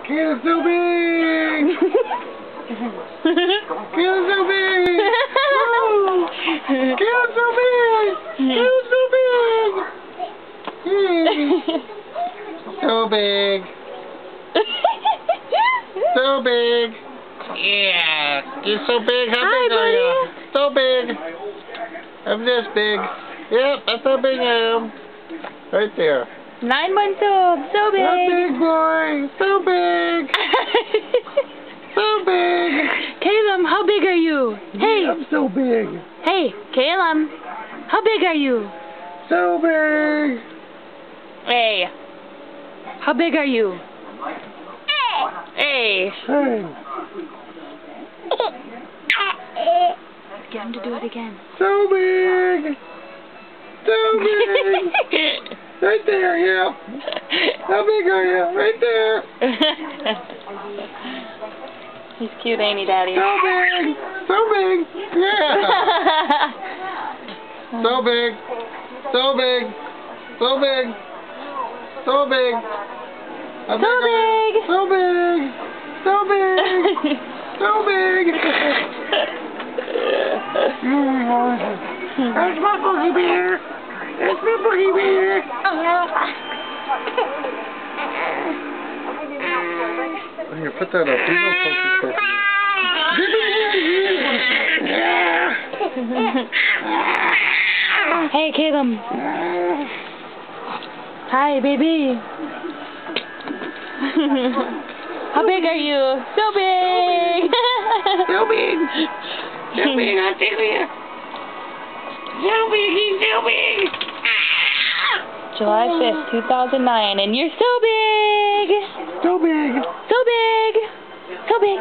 Caleb's so big! Caleb's so big! Woo! Caleb's so big! Caleb's so big! So big! So big! Yeah! You're so big! How big are you? So big! I'm this big. Yep, that's how big I am. Right there. 9 months old, so big. So big, boy. So big. So big. Caleb, how big are you? Hey. I'm so big. Hey, Caleb, how big are you? So big. Hey. How big are you? Hey. Hey. Get him to do it again. So big. So big. Right there, yeah. How big are you? Right there. He's cute, ain't he, Daddy? So big. So big. Yeah. So big. So big. So big. So big. How So big. So big. So big. So big. There's my boogie bear. There's my boogie bear. Here, put that up. He's gonna poke Hey, Caleb. Hi, baby. How big are you? So big. So big. So big, I'll take you. So big, he's so big. July 5th, 2009, and you're so big. So big. So big. So big.